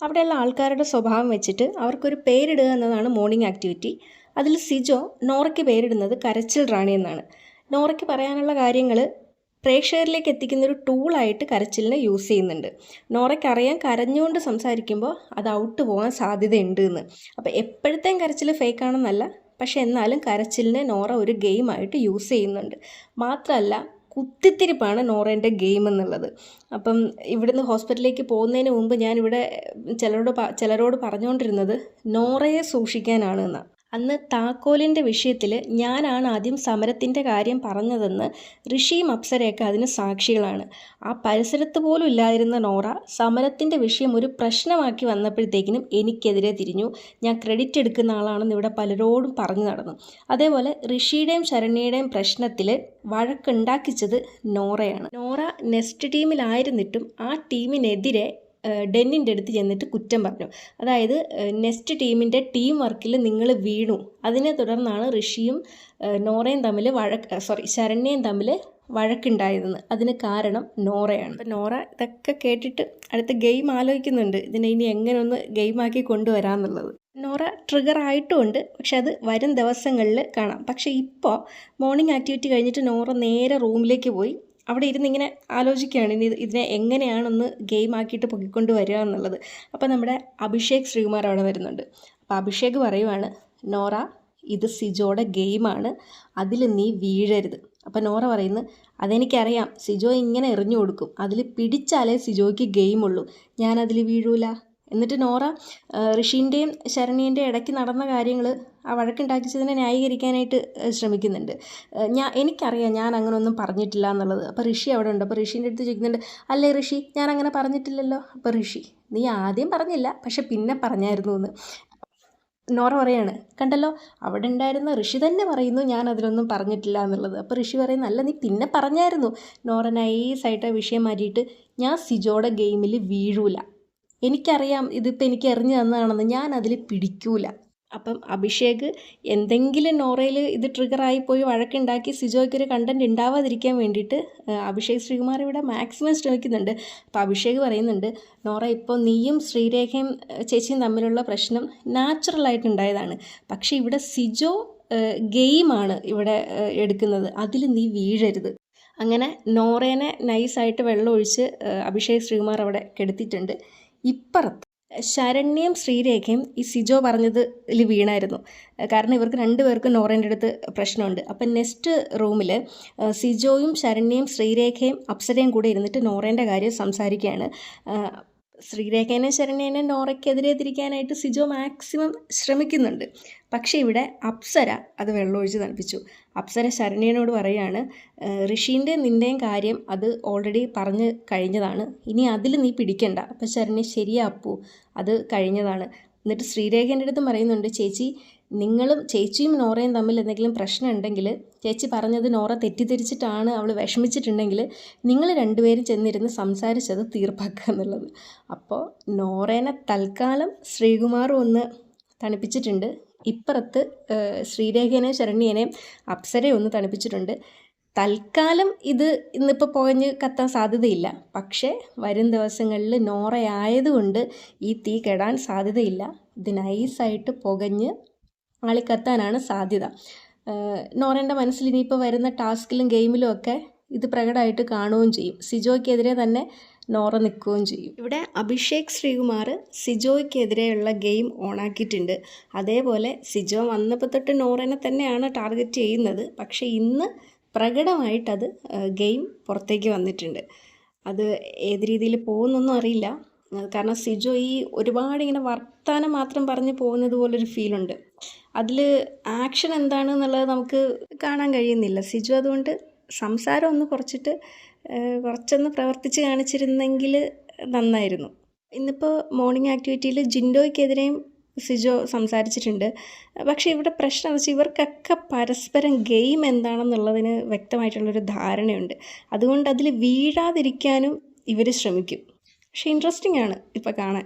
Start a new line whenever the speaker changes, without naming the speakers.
അവിടെയുള്ള ആൾക്കാരുടെ സ്വഭാവം വെച്ചിട്ട് അവർക്കൊരു പേരിടുക എന്നതാണ് മോർണിംഗ് ആക്ടിവിറ്റി. അതിൽ സിജോ നോറയ്ക്ക് പേരിടുന്നത് കരച്ചിൽ റാണി എന്നാണ്. നോറയ്ക്ക് പറയാനുള്ള കാര്യങ്ങൾ പ്രേക്ഷകരിലേക്ക് എത്തിക്കുന്ന ഒരു ടൂളായിട്ട് കരച്ചിലിനെ യൂസ് ചെയ്യുന്നുണ്ട്. നോറയ്ക്ക് അറിയാൻ കരഞ്ഞുകൊണ്ട് സംസാരിക്കുമ്പോൾ അത് ഔട്ട് പോകാൻ സാധ്യതയുണ്ട് എന്ന്. അപ്പോൾ എപ്പോഴത്തെയും കരച്ചിൽ ഫേക്കാണെന്നല്ല, പക്ഷെ എന്നാലും കരച്ചിലിനെ നോറ ഒരു ഗെയിമായിട്ട് യൂസ് ചെയ്യുന്നുണ്ട്. മാത്രമല്ല കുത്തിത്തിരിപ്പാണ് നോറേൻ്റെ ഗെയിം എന്നുള്ളത്. അപ്പം ഇവിടുന്ന് ഹോസ്പിറ്റലിലേക്ക് പോകുന്നതിന് മുമ്പ് ഞാനിവിടെ ചിലരോട് പറഞ്ഞുകൊണ്ടിരുന്നത് നോറയെ സൂക്ഷിക്കാനാണ് എന്നാണ്. അന്ന് താക്കോലിൻ്റെ വിഷയത്തിൽ ഞാനാണ് ആദ്യം സമരത്തിൻ്റെ കാര്യം പറഞ്ഞതെന്ന് ഋഷിയും അപ്സരയൊക്കെ അതിന് സാക്ഷികളാണ്. ആ പരിസരത്ത് പോലും ഇല്ലാതിരുന്ന നോറ സമരത്തിൻ്റെ വിഷയം ഒരു പ്രശ്നമാക്കി വന്നപ്പോഴത്തേക്കിനും എനിക്കെതിരെ തിരിഞ്ഞു. ഞാൻ ക്രെഡിറ്റ് എടുക്കുന്ന ആളാണെന്ന് ഇവിടെ പലരോടും പറഞ്ഞു നടന്നു. അതേപോലെ ഋഷിയുടെയും ശരണ്യയുടെയും പ്രശ്നത്തിൽ വഴക്കുണ്ടാക്കിച്ചത് നോറയാണ്. നോറ നെക്സ്റ്റ് ടീമിലായിരുന്നിട്ടും ആ ടീമിനെതിരെ ഡെന്നിൻ്റെ അടുത്ത് ചെന്നിട്ട് കുറ്റം പറഞ്ഞു. അതായത് നെക്സ്റ്റ് ടീമിൻ്റെ ടീം വർക്കിൽ നിങ്ങൾ വീണു. അതിനെ തുടർന്നാണ് ഋഷിയും നോറയും തമ്മിൽ ശരണ്യയും തമ്മിൽ വഴക്കുണ്ടായതെന്ന്. അതിന് കാരണം നോറയാണ്. അപ്പം നോറ ഇതൊക്കെ കേട്ടിട്ട് അടുത്ത ഗെയിം ആലോചിക്കുന്നുണ്ട്, ഇതിനെ ഇനി എങ്ങനെ ഒന്ന് ഗെയിമാക്കി കൊണ്ടുവരാമെന്നുള്ളത്. നോറ ട്രിഗർ ആയിട്ടുമുണ്ട്, പക്ഷെ അത് വരും ദിവസങ്ങളിൽ കാണാം. പക്ഷേ ഇപ്പോൾ മോർണിംഗ് ആക്ടിവിറ്റി കഴിഞ്ഞിട്ട് നോറ നേരെ റൂമിലേക്ക് പോയി അവിടെ ഇരുന്ന് ഇങ്ങനെ ആലോചിക്കുകയാണ് ഇനി ഇതിനെ എങ്ങനെയാണൊന്ന് ഗെയിം ആക്കിയിട്ട് പൊക്കിക്കൊണ്ട് വരിക എന്നുള്ളത്. അപ്പോൾ നമ്മുടെ അഭിഷേക് ശ്രീകുമാർ അവിടെ വരുന്നുണ്ട്. അപ്പോൾ അഭിഷേക് പറയുവാണ്, നോറ ഇത് സിജോയുടെ ഗെയിമാണ്, അതിൽ നീ വീഴരുത്. അപ്പോൾ നോറ പറയുന്നു, അതെനിക്കറിയാം, സിജോ ഇങ്ങനെ എറിഞ്ഞു കൊടുക്കും, അതിൽ പിടിച്ചാലേ സിജോയ്ക്ക് ഗെയിമുള്ളൂ, ഞാനതിൽ വീഴൂല. എന്നിട്ട് നോറ ഋഷീൻ്റെയും ശരണ്യൻ്റെയും ഇടയ്ക്ക് നടന്ന കാര്യങ്ങൾ ആ വഴക്കുണ്ടാക്കിച്ചതിനെ ന്യായീകരിക്കാനായിട്ട് ശ്രമിക്കുന്നുണ്ട്. എനിക്കറിയാം ഞാൻ അങ്ങനെ ഒന്നും പറഞ്ഞിട്ടില്ല എന്നുള്ളത്. അപ്പോൾ ഋഷി അവിടെ ഉണ്ട്. അപ്പോൾ ഋഷീൻ്റെ അടുത്ത് ചോദിക്കുന്നുണ്ട്, അല്ലേ ഋഷി, ഞാൻ അങ്ങനെ പറഞ്ഞിട്ടില്ലല്ലോ. അപ്പോൾ ഋഷി, നീ ആദ്യം പറഞ്ഞില്ല, പക്ഷെ പിന്നെ പറഞ്ഞായിരുന്നു എന്ന്. നോറ പറയാണ്, കണ്ടല്ലോ അവിടെ ഉണ്ടായിരുന്ന ഋഷി തന്നെ പറയുന്നു ഞാൻ അതിലൊന്നും പറഞ്ഞിട്ടില്ല എന്നുള്ളത്. അപ്പോൾ ഋഷി പറയുന്നു, അല്ല നീ പിന്നെ പറഞ്ഞായിരുന്നു. നോറ നൈസായിട്ട് വിഷയം മാറ്റിയിട്ട്, ഞാൻ സിജോയുടെ ഗെയിമിൽ വീഴൂല, എനിക്കറിയാം ഇതിപ്പോൾ എനിക്ക് എറിഞ്ഞു തന്നതാണെന്ന്, ഞാൻ അതിൽ പിടിക്കൂല. അപ്പം അഭിഷേക് എന്തെങ്കിലും നോറയിൽ ഇത് ട്രിഗറായിപ്പോയി വഴക്കുണ്ടാക്കി സിജോയ്ക്കൊരു കണ്ടൻറ് ഉണ്ടാവാതിരിക്കാൻ വേണ്ടിയിട്ട് അഭിഷേക് ശ്രീകുമാർ ഇവിടെ മാക്സിമം ശ്രമിക്കുന്നുണ്ട്. അപ്പോൾ അഭിഷേക് പറയുന്നുണ്ട്, നോറ ഇപ്പോൾ നീയും ശ്രീരേഖയും ചേച്ചിയും തമ്മിലുള്ള പ്രശ്നം നാച്ചുറലായിട്ടുണ്ടായതാണ്, പക്ഷേ ഇവിടെ സിജോ ഗെയിമാണ് ഇവിടെ എടുക്കുന്നത്, അതിൽ നീ വീഴരുത്. അങ്ങനെ നോറേനെ നൈസായിട്ട് വെള്ളമൊഴിച്ച് അഭിഷേക് ശ്രീകുമാർ അവിടെ കെടുത്തിയിട്ടുണ്ട്. ഇപ്പുറത്ത് ശരണ്യയും ശ്രീരേഖയും ഈ സിജോ പറഞ്ഞതിൽ വീണായിരുന്നു. കാരണം ഇവർക്ക് രണ്ടുപേർക്കും നോറേൻ്റെ അടുത്ത് പ്രശ്നമുണ്ട്. അപ്പം നെക്സ്റ്റ് റൂമിൽ സിജോയും ശരണ്യയും ശ്രീരേഖയും അപ്സരയും കൂടെ ഇരുന്നിട്ട് നോറേൻ്റെ കാര്യം സംസാരിക്കുകയാണ്. ശ്രീരേഖേനെ ശരണ്യനെ നോറയ്ക്കെതിരെ തിരിക്കാനായിട്ട് സിജോ മാക്സിമം ശ്രമിക്കുന്നുണ്ട്. പക്ഷേ ഇവിടെ അപ്സര അത് വെള്ളമൊഴിച്ച് തണുപ്പിച്ചു. അപ്സര ശരണ്യനോട് പറയുകയാണ്, ഋഷീൻ്റെ നിൻ്റെയും കാര്യം അത് ഓൾറെഡി പറഞ്ഞ് കഴിഞ്ഞതാണ്, ഇനി അതിൽ നീ പിടിക്കണ്ട. അപ്പം ശരണ്യ, ശരിയാ അപ്പു, അത് കഴിഞ്ഞതാണ്. എന്നിട്ട് ശ്രീരേഖേൻ്റെ അടുത്തും പറയുന്നുണ്ട്, ചേച്ചി ചേച്ചിയും നോറയും തമ്മിൽ എന്തെങ്കിലും പ്രശ്നം ഉണ്ടെങ്കിൽ, ചേച്ചി പറഞ്ഞത് നോറ തെറ്റിദ്ധരിച്ചിട്ടാണ് അവൾ വിഷമിച്ചിട്ടുണ്ടെങ്കിൽ, നിങ്ങൾ രണ്ടുപേരും ചെന്നിരുന്ന് സംസാരിച്ചത് തീർപ്പാക്കുക എന്നുള്ളത്. അപ്പോൾ നോറേനെ തൽക്കാലം ശ്രീകുമാറും ഒന്ന് തണുപ്പിച്ചിട്ടുണ്ട്. ഇപ്പുറത്ത് ശ്രീരേഖേനെയും ശരണ്യനെയും അപ്സരയും ഒന്ന് തണുപ്പിച്ചിട്ടുണ്ട്. തൽക്കാലം ഇത് ഇന്നിപ്പോൾ പുകഞ്ഞ് കത്താൻ സാധ്യതയില്ല. പക്ഷേ വരും ദിവസങ്ങളിൽ നോറയായതുകൊണ്ട് ഈ തീ കെടാൻ സാധ്യതയില്ല. ഇത് നൈസായിട്ട് പുകഞ്ഞ് ആളിക്കത്താനാണ് സാധ്യത. നോറേൻ്റെ മനസ്സിൽ ഇനിയിപ്പോൾ വരുന്ന ടാസ്കിലും ഗെയിമിലും ഒക്കെ ഇത് പ്രകടമായിട്ട് കാണുകയും ചെയ്യും. സിജോയ്ക്കെതിരെ തന്നെ നോറ നിൽക്കുകയും ചെയ്യും. ഇവിടെ അഭിഷേക് ശ്രീകുമാർ സിജോയ്ക്കെതിരെയുള്ള ഗെയിം ഓണാക്കിയിട്ടുണ്ട്. അതേപോലെ സിജോ വന്നപ്പോൾ തൊട്ട് നോറേനെ തന്നെയാണ് ടാർഗറ്റ് ചെയ്യുന്നത്. പക്ഷേ ഇന്ന് പ്രകടമായിട്ടത് ഗെയിം പുറത്തേക്ക് വന്നിട്ടുണ്ട്. അത് ഏത് രീതിയിൽ പോകുന്നൊന്നും അറിയില്ല. കാരണം സിജോ ഈ ഒരുപാട് ഇങ്ങനെ വർത്താനം മാത്രം പറഞ്ഞ് പോകുന്നത് പോലൊരു ഫീലുണ്ട്. അതിൽ ആക്ഷൻ എന്താണെന്നുള്ളത് നമുക്ക് കാണാൻ കഴിയുന്നില്ല. സിജോ അതുകൊണ്ട് സംസാരം ഒന്ന് കുറച്ചൊന്ന് പ്രവർത്തിച്ച് കാണിച്ചിരുന്നെങ്കിൽ നന്നായിരുന്നു. ഇന്നിപ്പോൾ മോർണിംഗ് ആക്ടിവിറ്റിയിൽ ജിൻഡോയ്ക്കെതിരെയും സിജോ സംസാരിച്ചിട്ടുണ്ട്. പക്ഷേ ഇവിടെ പ്രശ്നം എന്ന് വെച്ചാൽ ഇവർക്കൊക്കെ പരസ്പരം ഗെയിം എന്താണെന്നുള്ളതിന് വ്യക്തമായിട്ടുള്ളൊരു ധാരണയുണ്ട്. അതുകൊണ്ട് അതിൽ വീഴാതിരിക്കാനും ഇവർ ശ്രമിക്കും. പക്ഷേ ഇൻട്രസ്റ്റിംഗ് ആണ് ഇപ്പോൾ കാണാൻ.